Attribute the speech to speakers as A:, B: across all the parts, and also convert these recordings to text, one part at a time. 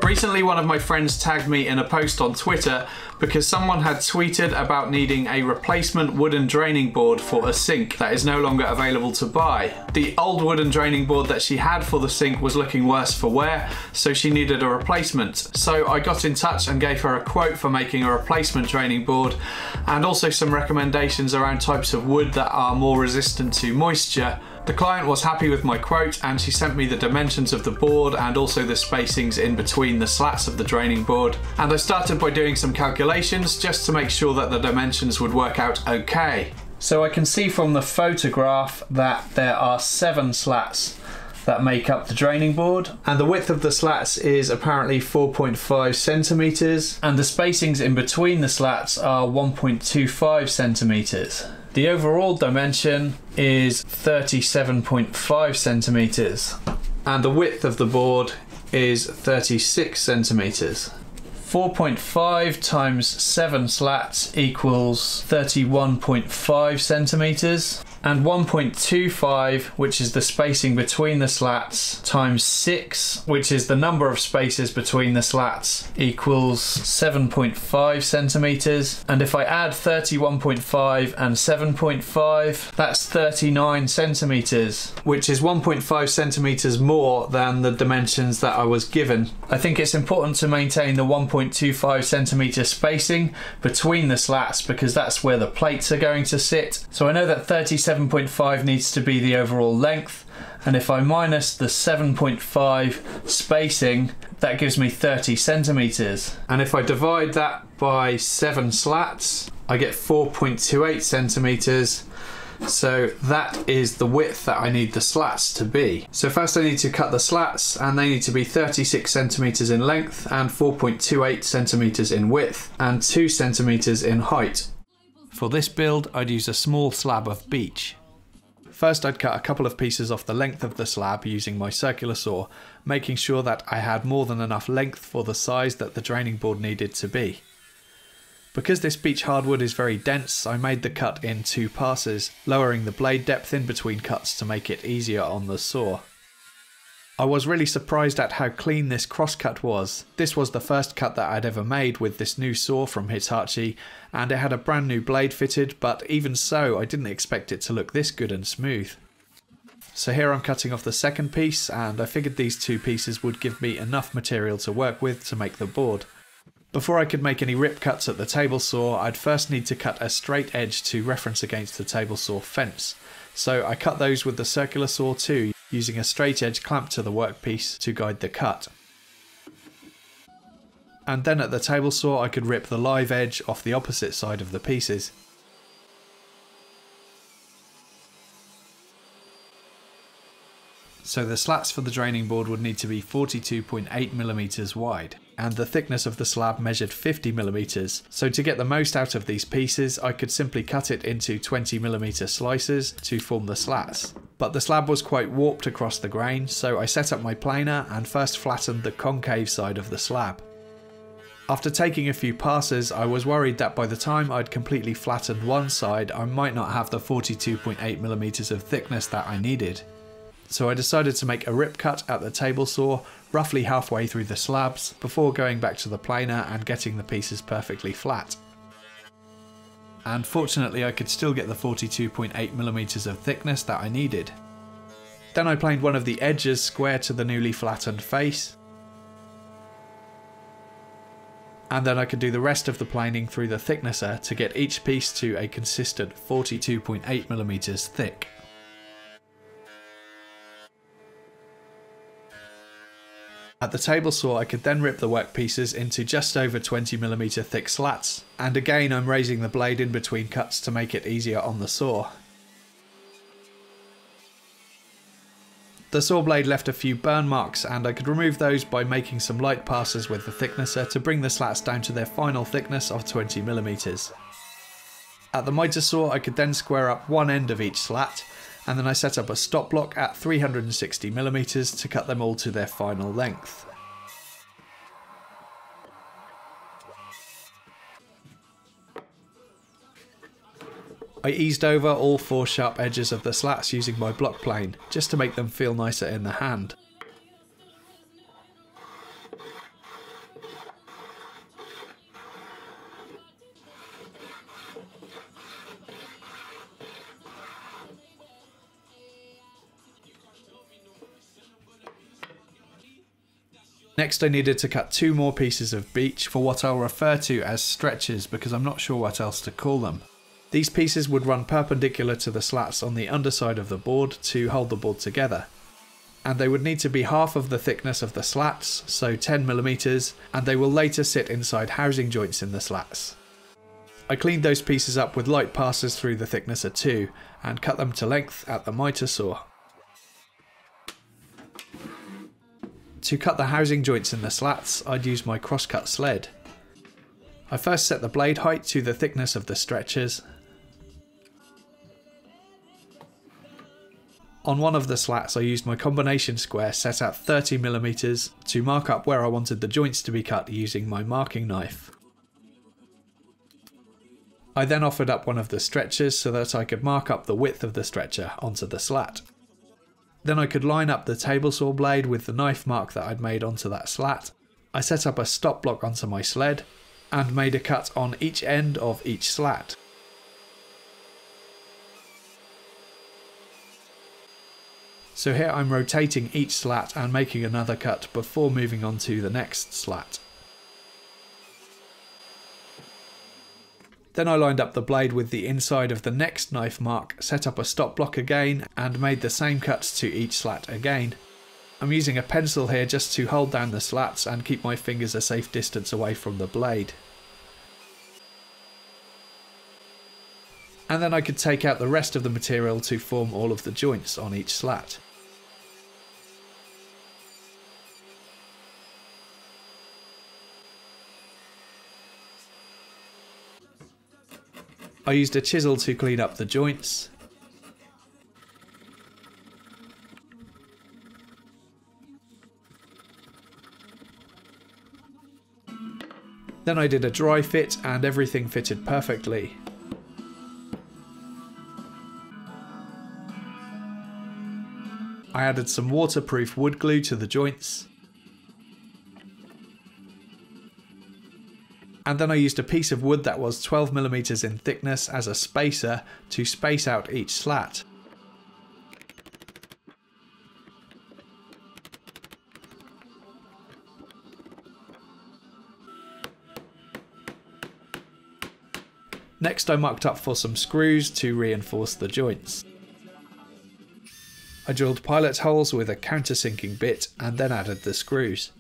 A: Recently, one of my friends tagged me in a post on Twitter because someone had tweeted about needing a replacement wooden draining board for a sink that is no longer available to buy. The old wooden draining board that she had for the sink was looking worse for wear, so she needed a replacement. So I got in touch and gave her a quote for making a replacement draining board, and also some recommendations around types of wood that are more resistant to moisture. The client was happy with my quote, and she sent me the dimensions of the board and also the spacings in between the slats of the draining board. And I started by doing some calculations just to make sure that the dimensions would work out okay. So I can see from the photograph that there are 7 slats that make up the draining board, and the width of the slats is apparently 4.5 centimeters, and the spacings in between the slats are 1.25 centimeters. The overall dimension is 37.5 centimeters, and the width of the board is 36 centimeters. 4.5 times 7 slats equals 31.5 centimeters, and 1.25, which is the spacing between the slats, times 6, which is the number of spaces between the slats, equals 7.5 centimeters. And if I add 31.5 and 7.5, that's 39 centimeters, which is 1.5 centimeters more than the dimensions that I was given. I think it's important to maintain the 1.25 centimeter spacing between the slats because that's where the plates are going to sit. So I know that 37.5 needs to be the overall length, and if I minus the 7.5 spacing, that gives me 30 centimeters. And if I divide that by 7 slats, I get 4.28 centimeters. So that is the width that I need the slats to be. So first I need to cut the slats, and they need to be 36 centimeters in length and 4.28 centimeters in width and 2 centimeters in height. For this build, I'd use a small slab of beech. First I'd cut a couple of pieces off the length of the slab using my circular saw, making sure that I had more than enough length for the size that the draining board needed to be. Because this beech hardwood is very dense, I made the cut in 2 passes, lowering the blade depth in between cuts to make it easier on the saw. I was really surprised at how clean this crosscut was. This was the first cut that I'd ever made with this new saw from Hitachi, and it had a brand new blade fitted, but even so I didn't expect it to look this good and smooth. So here I'm cutting off the second piece, and I figured these 2 pieces would give me enough material to work with to make the board. Before I could make any rip cuts at the table saw, I'd first need to cut a straight edge to reference against the table saw fence. So I cut those with the circular saw too, using a straight edge clamp to the workpiece to guide the cut. And then at the table saw I could rip the live edge off the opposite side of the pieces. So the slats for the draining board would need to be 42.8mm wide, and the thickness of the slab measured 50mm, so to get the most out of these pieces I could simply cut it into 20mm slices to form the slats. But the slab was quite warped across the grain, so I set up my planer and first flattened the concave side of the slab. After taking a few passes, I was worried that by the time I'd completely flattened one side I might not have the 42.8mm of thickness that I needed. So I decided to make a rip cut at the table saw, roughly halfway through the slabs, before going back to the planer and getting the pieces perfectly flat. And fortunately I could still get the 42.8mm of thickness that I needed. Then I planed one of the edges square to the newly flattened face, and then I could do the rest of the planing through the thicknesser to get each piece to a consistent 42.8mm thick. At the table saw I could then rip the workpieces into just over 20mm thick slats, and again I'm raising the blade in between cuts to make it easier on the saw. The saw blade left a few burn marks, and I could remove those by making some light passes with the thicknesser to bring the slats down to their final thickness of 20mm. At the miter saw I could then square up one end of each slat, and then I set up a stop block at 360mm to cut them all to their final length. I eased over all 4 sharp edges of the slats using my block plane, just to make them feel nicer in the hand. Next I needed to cut 2 more pieces of beech for what I'll refer to as stretchers because I'm not sure what else to call them. These pieces would run perpendicular to the slats on the underside of the board to hold the board together. And they would need to be half of the thickness of the slats, so 10mm, and they will later sit inside housing joints in the slats. I cleaned those pieces up with light passes through the thickness of 2 and cut them to length at the miter saw. To cut the housing joints in the slats, I'd use my crosscut sled. I first set the blade height to the thickness of the stretchers. On one of the slats I used my combination square set at 30mm to mark up where I wanted the joints to be cut using my marking knife. I then offered up one of the stretchers so that I could mark up the width of the stretcher onto the slat. Then I could line up the table saw blade with the knife mark that I'd made onto that slat. I set up a stop block onto my sled and made a cut on each end of each slat. So here I'm rotating each slat and making another cut before moving on to the next slat. Then I lined up the blade with the inside of the next knife mark, set up a stop block again and made the same cuts to each slat again. I'm using a pencil here just to hold down the slats and keep my fingers a safe distance away from the blade. And then I could take out the rest of the material to form all of the joints on each slat. I used a chisel to clean up the joints. Then I did a dry fit and everything fitted perfectly. I added some waterproof wood glue to the joints. And then I used a piece of wood that was 12mm in thickness as a spacer to space out each slat. Next I mucked up for some screws to reinforce the joints. I drilled pilot holes with a countersinking bit and then added the screws.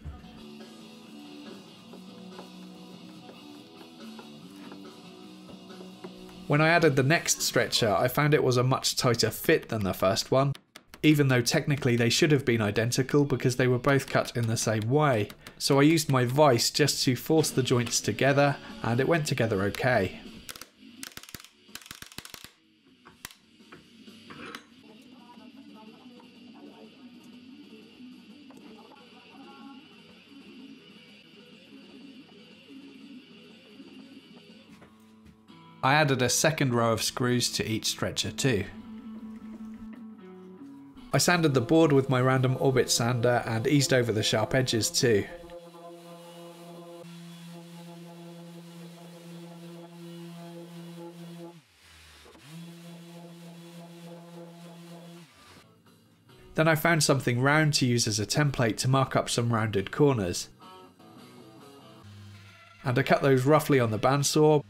A: When I added the next stretcher, I found it was a much tighter fit than the first one, even though technically they should have been identical because they were both cut in the same way. So I used my vise just to force the joints together and it went together okay. I added a second row of screws to each stretcher too. I sanded the board with my random orbit sander and eased over the sharp edges too. Then I found something round to use as a template to mark up some rounded corners. And I cut those roughly on the bandsaw.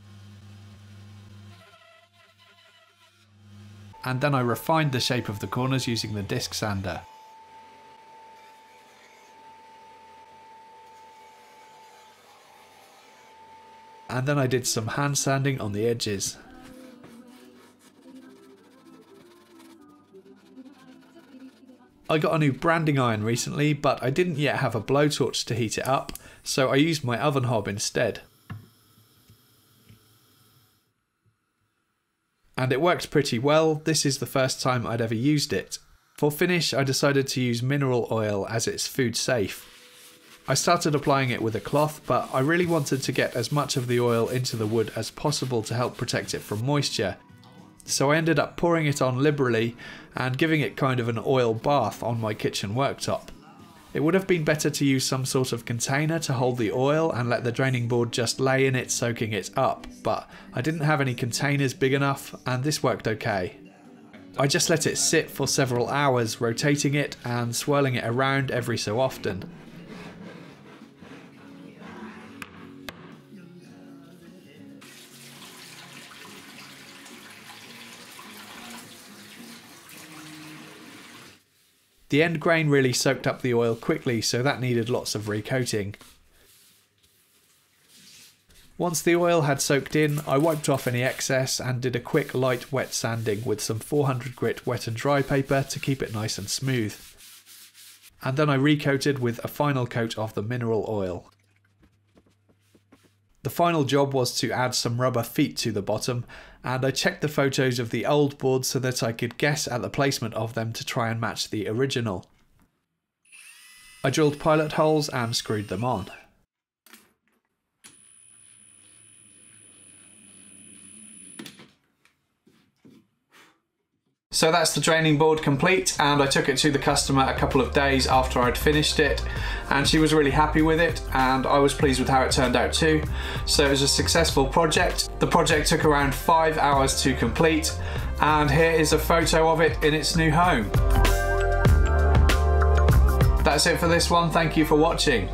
A: And then I refined the shape of the corners using the disc sander. And then I did some hand sanding on the edges. I got a new branding iron recently, but I didn't yet have a blowtorch to heat it up, so I used my oven hob instead. And it worked pretty well. This is the first time I'd ever used it. For finish, I decided to use mineral oil as it's food safe. I started applying it with a cloth, but I really wanted to get as much of the oil into the wood as possible to help protect it from moisture. So I ended up pouring it on liberally and giving it kind of an oil bath on my kitchen worktop. It would have been better to use some sort of container to hold the oil and let the draining board just lay in it soaking it up, but I didn't have any containers big enough and this worked okay. I just let it sit for several hours, rotating it and swirling it around every so often. The end grain really soaked up the oil quickly, so that needed lots of recoating. Once the oil had soaked in, I wiped off any excess and did a quick light wet sanding with some 400 grit wet and dry paper to keep it nice and smooth. And then I recoated with a final coat of the mineral oil. The final job was to add some rubber feet to the bottom, and I checked the photos of the old boards so that I could guess at the placement of them to try and match the original. I drilled pilot holes and screwed them on. So that's the draining board complete, and I took it to the customer a couple of days after I'd finished it, and she was really happy with it, and I was pleased with how it turned out too. So it was a successful project. The project took around 5 hours to complete, and here is a photo of it in its new home. That's it for this one. Thank you for watching.